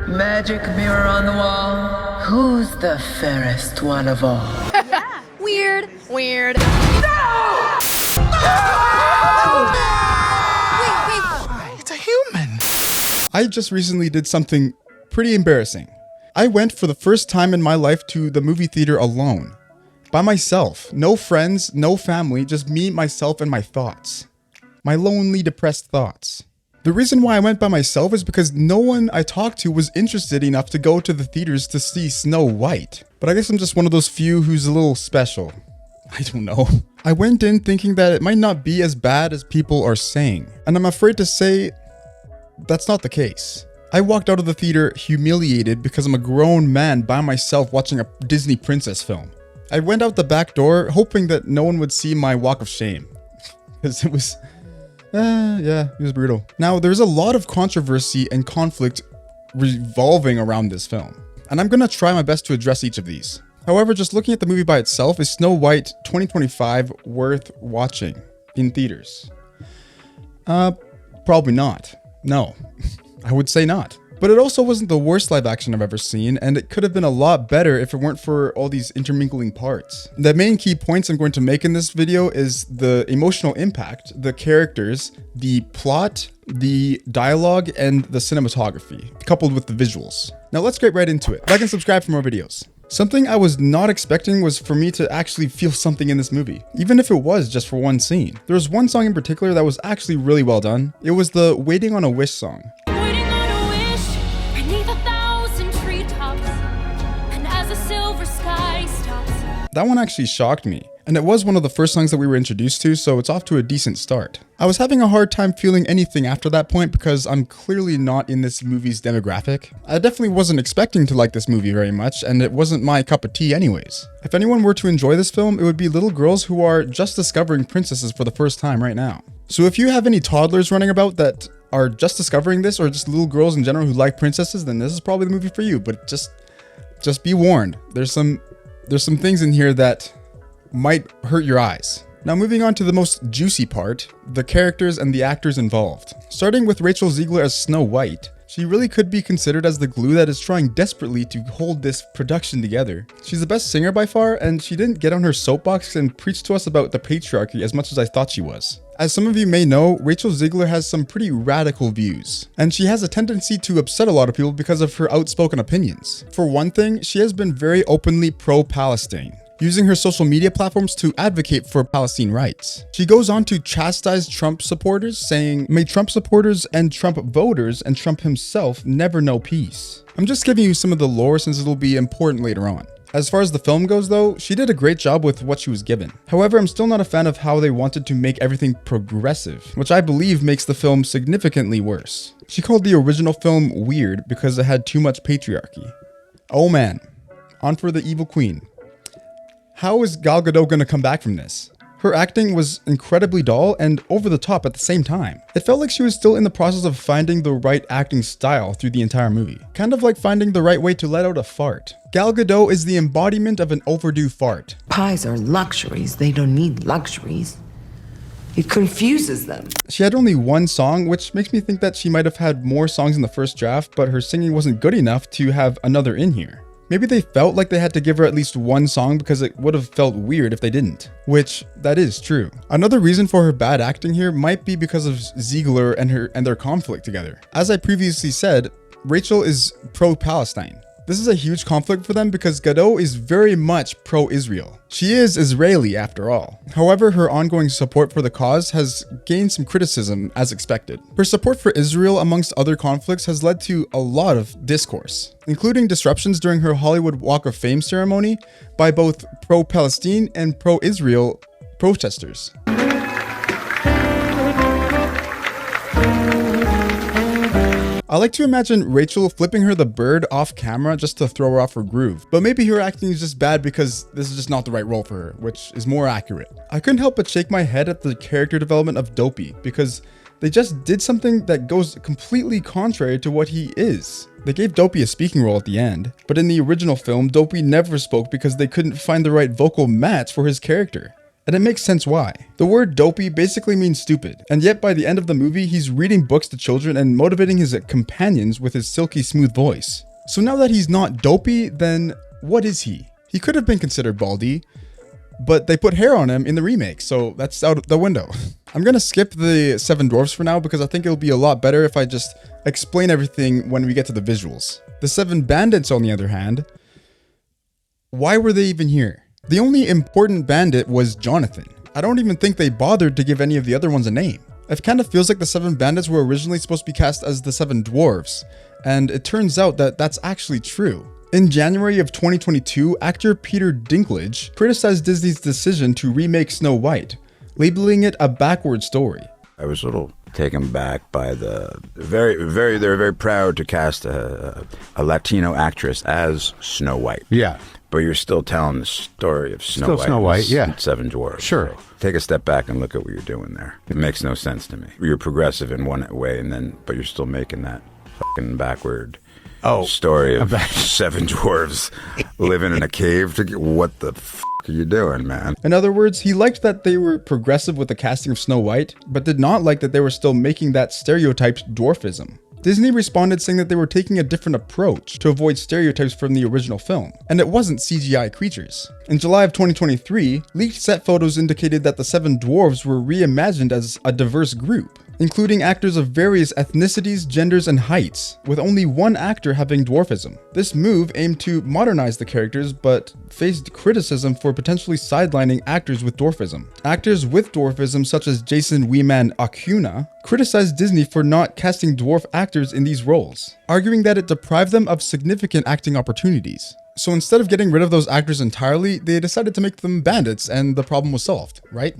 Magic mirror on the wall. Who's the fairest one of all? Yeah. Weird. Weird. No! Wait. It's a human. I just recently did something pretty embarrassing. I went for the first time in my life to the movie theater alone. By myself. No friends, no family, just me, myself, and my thoughts. My lonely, depressed thoughts. The reason why I went by myself is because no one I talked to was interested enough to go to the theaters to see Snow White. But I guess I'm just one of those few who's a little special. I don't know. I went in thinking that it might not be as bad as people are saying. And I'm afraid to say that's not the case. I walked out of the theater humiliated because I'm a grown man by myself watching a Disney princess film. I went out the back door hoping that no one would see my walk of shame. Because it was... it was brutal. Now, there's a lot of controversy and conflict revolving around this film. And I'm gonna try my best to address each of these. However, just looking at the movie by itself, is Snow White 2025 worth watching in theaters? Probably not. No. I would say not. But it also wasn't the worst live action I've ever seen, and it could have been a lot better if it weren't for all these intermingling parts. The main key points I'm going to make in this video is the emotional impact, the characters, the plot, the dialogue, and the cinematography, coupled with the visuals. Now let's get right into it. Like and subscribe for more videos. Something I was not expecting was for me to actually feel something in this movie, even if it was just for one scene. There was one song in particular that was actually really well done. It was the Waiting on a Wish song. That one actually shocked me, and it was one of the first songs that we were introduced to, so it's off to a decent start. I was having a hard time feeling anything after that point because I'm clearly not in this movie's demographic. I definitely wasn't expecting to like this movie very much, and it wasn't my cup of tea anyways. If anyone were to enjoy this film, it would be little girls who are just discovering princesses for the first time right now. So if you have any toddlers running about that are just discovering this, or just little girls in general who like princesses, then this is probably the movie for you, but just be warned. There's some things in here that might hurt your eyes. Now moving on to the most juicy part, the characters and the actors involved. Starting with Rachel Zegler as Snow White, she really could be considered as the glue that is trying desperately to hold this production together. She's the best singer by far, and she didn't get on her soapbox and preach to us about the patriarchy as much as I thought she was. As some of you may know, Rachel Zegler has some pretty radical views, and she has a tendency to upset a lot of people because of her outspoken opinions. For one thing, she has been very openly pro-Palestine, using her social media platforms to advocate for Palestine rights. She goes on to chastise Trump supporters, saying, "May Trump supporters and Trump voters and Trump himself never know peace." I'm just giving you some of the lore since it'll be important later on. As far as the film goes though, she did a great job with what she was given. However, I'm still not a fan of how they wanted to make everything progressive, which I believe makes the film significantly worse. She called the original film weird because it had too much patriarchy. Oh man, on for the evil queen. How is Gal Gadot gonna come back from this? Her acting was incredibly dull and over the top at the same time. It felt like she was still in the process of finding the right acting style through the entire movie. Kind of like finding the right way to let out a fart. Gal Gadot is the embodiment of an overdue fart. Pies are luxuries. They don't need luxuries. It confuses them. She had only one song, which makes me think that she might have had more songs in the first draft, but her singing wasn't good enough to have another in here. Maybe they felt like they had to give her at least one song because it would have felt weird if they didn't. Which, that is true. Another reason for her bad acting here might be because of Ziegler and their conflict together. As I previously said, Rachel is pro-Palestine. This is a huge conflict for them because Gadot is very much pro-Israel. She is Israeli after all. However, her ongoing support for the cause has gained some criticism as expected. Her support for Israel amongst other conflicts has led to a lot of discourse, including disruptions during her Hollywood Walk of Fame ceremony by both pro-Palestine and pro-Israel protesters. I like to imagine Rachel flipping her the bird off camera just to throw her off her groove, but maybe her acting is just bad because this is just not the right role for her, which is more accurate. I couldn't help but shake my head at the character development of Dopey because they just did something that goes completely contrary to what he is. They gave Dopey a speaking role at the end, but in the original film, Dopey never spoke because they couldn't find the right vocal match for his character. And it makes sense why. The word dopey basically means stupid, and yet by the end of the movie, he's reading books to children and motivating his companions with his silky smooth voice. So now that he's not dopey, then what is he? He could have been considered Baldy, but they put hair on him in the remake, so that's out the window. I'm gonna skip the 7 dwarfs for now because I think it'll be a lot better if I just explain everything when we get to the visuals. The 7 bandits, on the other hand, why were they even here? The only important bandit was Jonathan. I don't even think they bothered to give any of the other ones a name. It kind of feels like the 7 bandits were originally supposed to be cast as the 7 dwarves, and it turns out that that's actually true. In January of 2022, actor Peter Dinklage criticized Disney's decision to remake Snow White, labeling it a backward story. I was a little taken back by they were very proud to cast a Latino actress as Snow White. Yeah. But you're still telling the story of Snow White. Snow White, yeah. 7 dwarves. Sure. So take a step back and look at what you're doing there. It makes no sense to me. You're progressive in one way, but you're still making that fucking backward story of 7 dwarves living in a cave. What the fuck are you doing, man? In other words, he liked that they were progressive with the casting of Snow White, but did not like that they were still making that stereotyped dwarfism. Disney responded saying that they were taking a different approach to avoid stereotypes from the original film, and it wasn't CGI creatures. In July of 2023, leaked set photos indicated that the 7 dwarves were reimagined as a diverse group, including actors of various ethnicities, genders, and heights, with only one actor having dwarfism. This move aimed to modernize the characters, but faced criticism for potentially sidelining actors with dwarfism. Actors with dwarfism, such as Jason Weeman Acuna, criticized Disney for not casting dwarf actors in these roles, arguing that it deprived them of significant acting opportunities. So instead of getting rid of those actors entirely, they decided to make them bandits, and the problem was solved, right?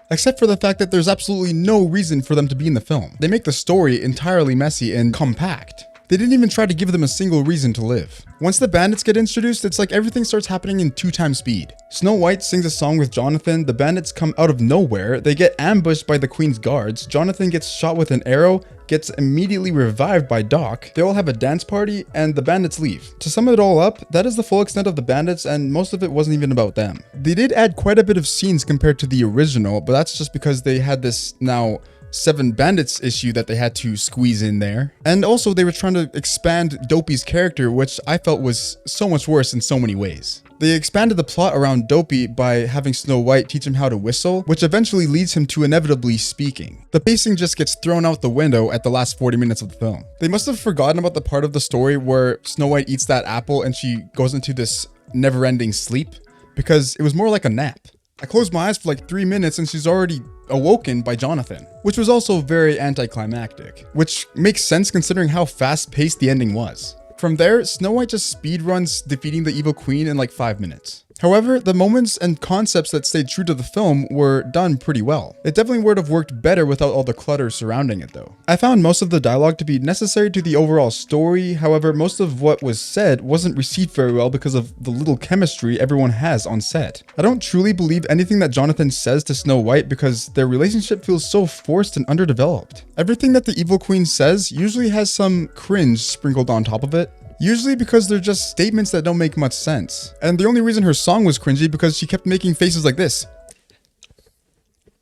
Except for the fact that there's absolutely no reason for them to be in the film. They make the story entirely messy and compact. They didn't even try to give them a single reason to live. Once the bandits get introduced, it's like everything starts happening in 2x speed. Snow White sings a song with Jonathan, the bandits come out of nowhere, they get ambushed by the Queen's guards, Jonathan gets shot with an arrow, gets immediately revived by Doc, they all have a dance party, and the bandits leave. To sum it all up, that is the full extent of the bandits, and most of it wasn't even about them. They did add quite a bit of scenes compared to the original, but that's just because they had this now 7 bandits issue that they had to squeeze in there. And also they were trying to expand Dopey's character, which I felt was so much worse in so many ways. They expanded the plot around Dopey by having Snow White teach him how to whistle, which eventually leads him to inevitably speaking. The pacing just gets thrown out the window at the last 40 minutes of the film. They must have forgotten about the part of the story where Snow White eats that apple and she goes into this never-ending sleep, because it was more like a nap. I closed my eyes for like 3 minutes and she's already awoken by Jonathan, which was also very anticlimactic, which makes sense considering how fast-paced the ending was. From there, Snow White just speedruns defeating the evil queen in like 5 minutes. However, the moments and concepts that stayed true to the film were done pretty well. It definitely would have worked better without all the clutter surrounding it though. I found most of the dialogue to be necessary to the overall story, however most of what was said wasn't received very well because of the little chemistry everyone has on set. I don't truly believe anything that Jonathan says to Snow White because their relationship feels so forced and underdeveloped. Everything that the evil queen says usually has some cringe sprinkled on top of it. Usually because they're just statements that don't make much sense. And the only reason her song was cringy because she kept making faces like this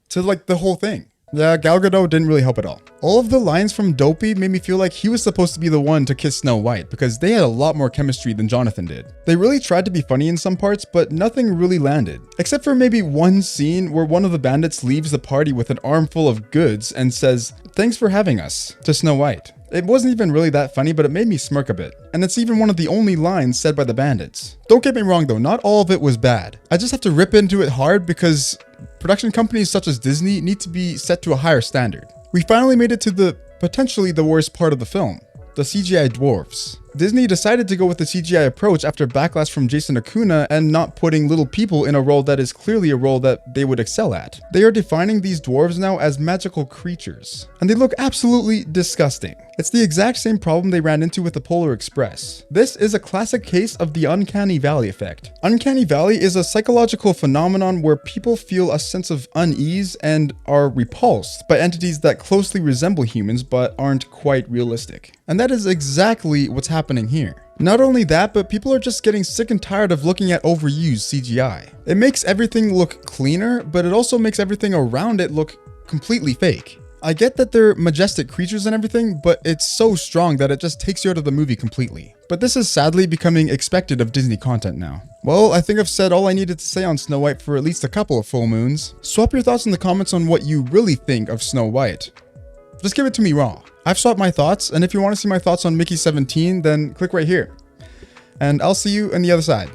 to like the whole thing. Yeah, Gal Gadot didn't really help at all. All of the lines from Dopey made me feel like he was supposed to be the one to kiss Snow White because they had a lot more chemistry than Jonathan did. They really tried to be funny in some parts, but nothing really landed. Except for maybe one scene where one of the bandits leaves the party with an armful of goods and says, "Thanks for having us," to Snow White. It wasn't even really that funny, but it made me smirk a bit. And it's even one of the only lines said by the bandits. Don't get me wrong though, not all of it was bad. I just have to rip into it hard because production companies such as Disney need to be set to a higher standard. We finally made it to the potentially the worst part of the film, the CGI dwarfs. Disney decided to go with the CGI approach after backlash from Jason Acuna and not putting little people in a role that is clearly a role that they would excel at. They are defining these dwarves now as magical creatures, and they look absolutely disgusting. It's the exact same problem they ran into with the Polar Express. This is a classic case of the uncanny valley effect. Uncanny valley is a psychological phenomenon where people feel a sense of unease and are repulsed by entities that closely resemble humans but aren't quite realistic. And that is exactly what's happening happening here. Not only that, but people are just getting sick and tired of looking at overused CGI. It makes everything look cleaner, but it also makes everything around it look completely fake. I get that they're majestic creatures and everything, but it's so strong that it just takes you out of the movie completely. But this is sadly becoming expected of Disney content now. Well, I think I've said all I needed to say on Snow White for at least a couple of full moons. Swap your thoughts in the comments on what you really think of Snow White. Just give it to me raw. I've swapped my thoughts, and if you want to see my thoughts on Mickey 17, then click right here. And I'll see you on the other side.